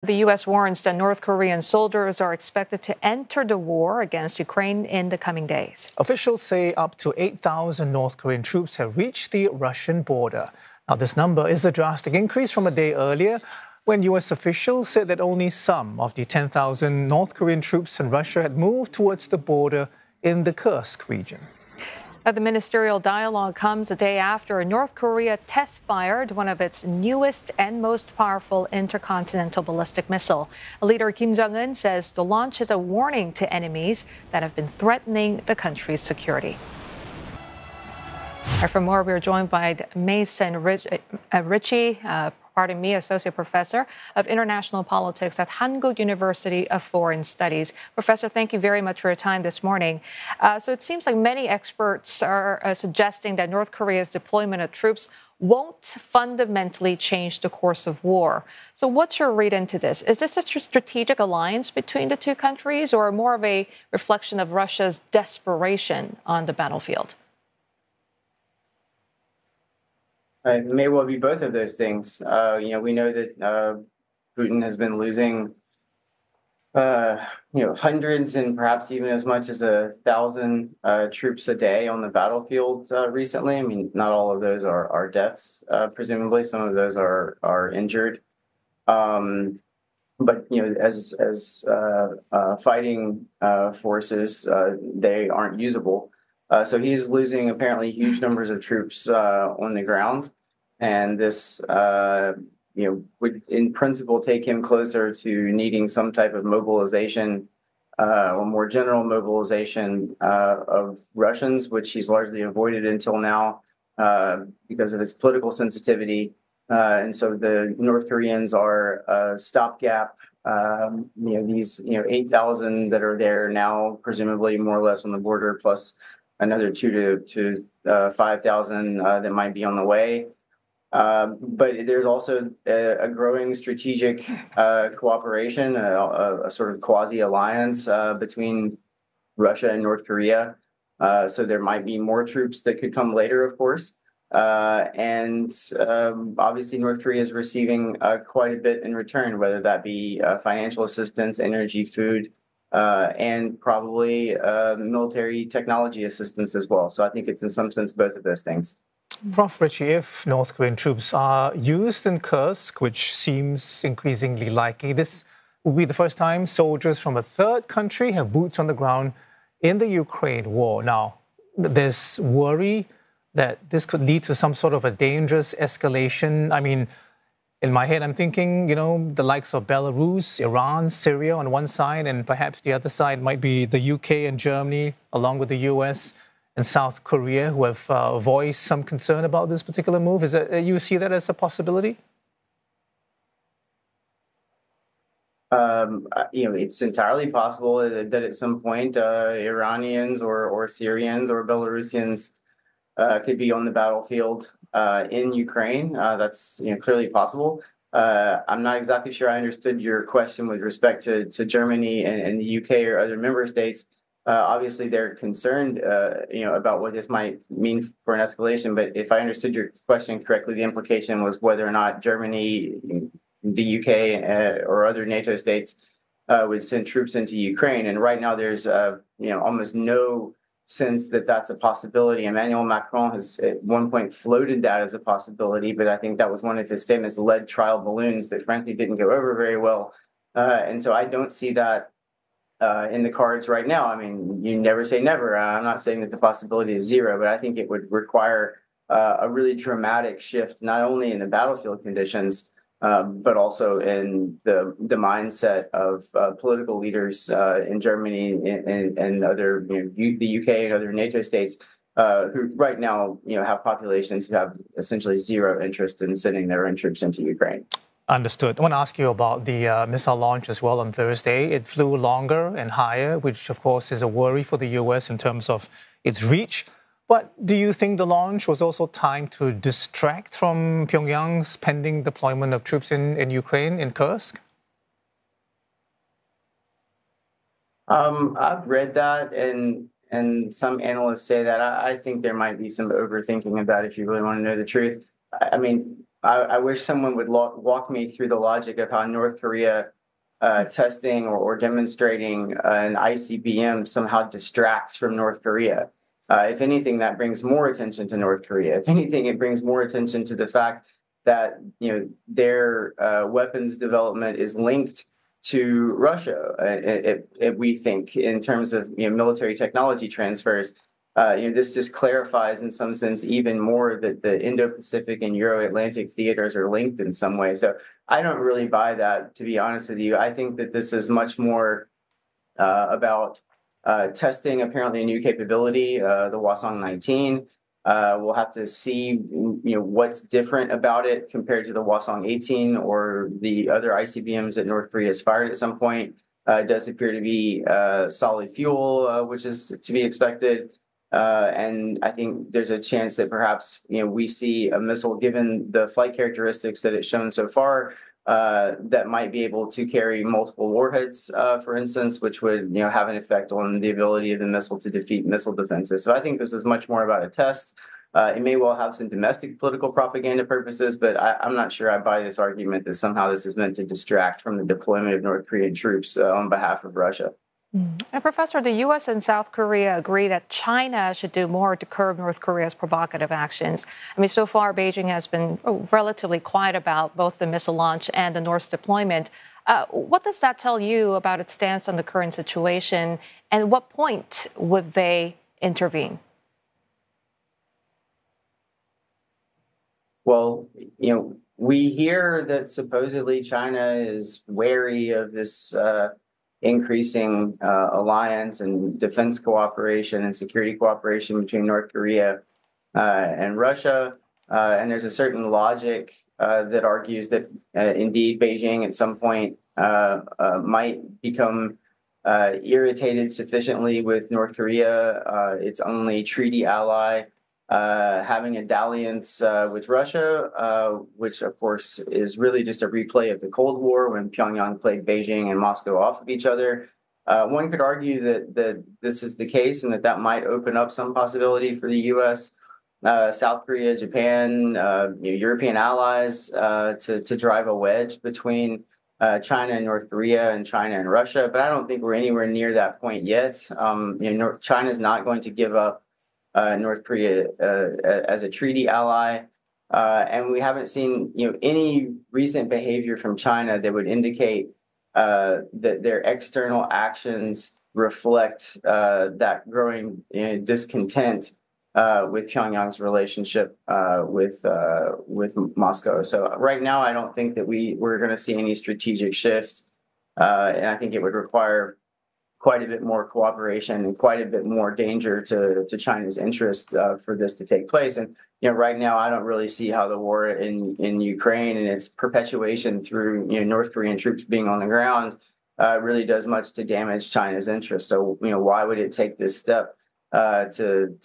The U.S. warns that North Korean soldiers are expected to enter the war against Ukraine in the coming days. Officials say up to 8,000 North Korean troops have reached the Russian border. Now, this number is a drastic increase from a day earlier when U.S. officials said that only some of the 10,000 North Korean troops in Russia had moved towards the border in the Kursk region. The ministerial dialogue comes a day after North Korea test-fired one of its newest and most powerful intercontinental ballistic missile. Leader Kim Jong-un says the launch is a warning to enemies that have been threatening the country's security. For more, we're joined by Richey, Associate Professor of International Politics at Hankuk University of Foreign Studies. Professor, thank you very much for your time this morning. So it seems like many experts are suggesting that North Korea's deployment of troops won't fundamentally change the course of war. So what's your read into this? Is this a strategic alliance between the two countries or more of a reflection of Russia's desperation on the battlefield? It may well be both of those things. We know that Putin has been losing, hundreds and perhaps even as much as 1,000 troops a day on the battlefield recently. I mean, not all of those are deaths, presumably. Some of those are injured. But as fighting forces, they aren't usable. So he's losing apparently huge numbers of troops on the ground, and this, would in principle take him closer to needing some type of mobilization or more general mobilization of Russians, which he's largely avoided until now because of his political sensitivity. And so the North Koreans are a stopgap. These 8,000 that are there now, presumably more or less on the border, plus another 2,000 to 5,000 that might be on the way. But there's also a growing strategic cooperation, a sort of quasi-alliance between Russia and North Korea. So there might be more troops that could come later, of course. And obviously North Korea is receiving quite a bit in return, whether that be financial assistance, energy, food, and probably military technology assistance as well. So I think it's in some sense both of those things. Prof. Richey, if North Korean troops are used in Kursk, which seems increasingly likely, this will be the first time soldiers from a third country have boots on the ground in the Ukraine war. Now, there's worry that this could lead to some sort of a dangerous escalation. I mean, in my head, I'm thinking, the likes of Belarus, Iran, Syria on one side, and perhaps the other side might be the UK and Germany, along with the US and South Korea, who have voiced some concern about this particular move. You see that as a possibility? It's entirely possible that at some point Iranians or Syrians or Belarusians could be on the battlefield in Ukraine. That's clearly possible. I'm not exactly sure I understood your question with respect to Germany and the UK or other member states. Obviously, they're concerned, about what this might mean for an escalation. But if I understood your question correctly, the implication was whether or not Germany, the UK, or other NATO states would send troops into Ukraine. And right now, there's almost no sense that that's a possibility. Emmanuel Macron has at one point floated that as a possibility, but I think that was one of his statements, lead trial balloons, that frankly didn't go over very well. And so I don't see that in the cards right now. I mean, you never say never. I'm not saying that the possibility is zero, but I think it would require a really dramatic shift, not only in the battlefield conditions, but also in the mindset of political leaders in Germany and other, the UK and other NATO states who right now, have populations who have essentially zero interest in sending their own troops into Ukraine. Understood. I want to ask you about the missile launch as well on Thursday. It flew longer and higher, which of course is a worry for the US in terms of its reach. But do you think the launch was also timed to distract from Pyongyang's pending deployment of troops in Ukraine, in Kursk? I've read that, and some analysts say that. I think there might be some overthinking of that if you really want to know the truth. I mean, I wish someone would walk me through the logic of how North Korea testing or demonstrating an ICBM somehow distracts from North Korea. If anything, that brings more attention to North Korea. If anything, it brings more attention to the fact that their weapons development is linked to Russia. We think in terms of military technology transfers. This just clarifies in some sense even more that the Indo-Pacific and Euro-Atlantic theaters are linked in some way. So I don't really buy that, to be honest with you. I think that this is much more about testing apparently a new capability, the Hwasong-19. We'll have to see what's different about it compared to the Hwasong-18 or the other ICBMs that North Korea has fired at some point. It does appear to be solid fuel, which is to be expected. And I think there's a chance that perhaps we see a missile, given the flight characteristics that it's shown so far, that might be able to carry multiple warheads, for instance, which would have an effect on the ability of the missile to defeat missile defenses. So I think this is much more about a test. It may well have some domestic political propaganda purposes, but I'm not sure I buy this argument that somehow this is meant to distract from the deployment of North Korean troops on behalf of Russia. And Professor, the U.S. and South Korea agree that China should do more to curb North Korea's provocative actions. I mean, so far, Beijing has been relatively quiet about both the missile launch and the North's deployment. What does that tell you about its stance on the current situation, and at what point would they intervene? Well, we hear that supposedly China is wary of this increasing alliance and defense cooperation and security cooperation between North Korea and Russia. And there's a certain logic that argues that indeed Beijing at some point might become irritated sufficiently with North Korea, its only treaty ally, having a dalliance with Russia, which of course is really just a replay of the Cold War when Pyongyang played Beijing and Moscow off of each other. One could argue that this is the case and that might open up some possibility for the U.S., South Korea, Japan, European allies to drive a wedge between China and North Korea and China and Russia. But I don't think we're anywhere near that point yet. China's not going to give up North Korea as a treaty ally, and we haven't seen any recent behavior from China that would indicate that their external actions reflect that growing discontent with Pyongyang's relationship with Moscow. So right now, I don't think that we're going to see any strategic shifts, and I think it would require quite a bit more cooperation and quite a bit more danger to China's interest for this to take place. And right now, I don't really see how the war in Ukraine and its perpetuation through North Korean troops being on the ground really does much to damage China's interest. So why would it take this step to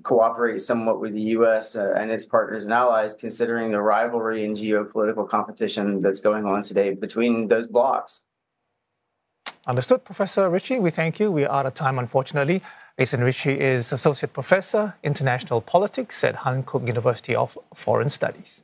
cooperate somewhat with the U.S. And its partners and allies, considering the rivalry and geopolitical competition that's going on today between those blocs? Understood, Professor Richey. We thank you. We are out of time, unfortunately. Richey is Associate Professor, International Politics at Hankuk University of Foreign Studies.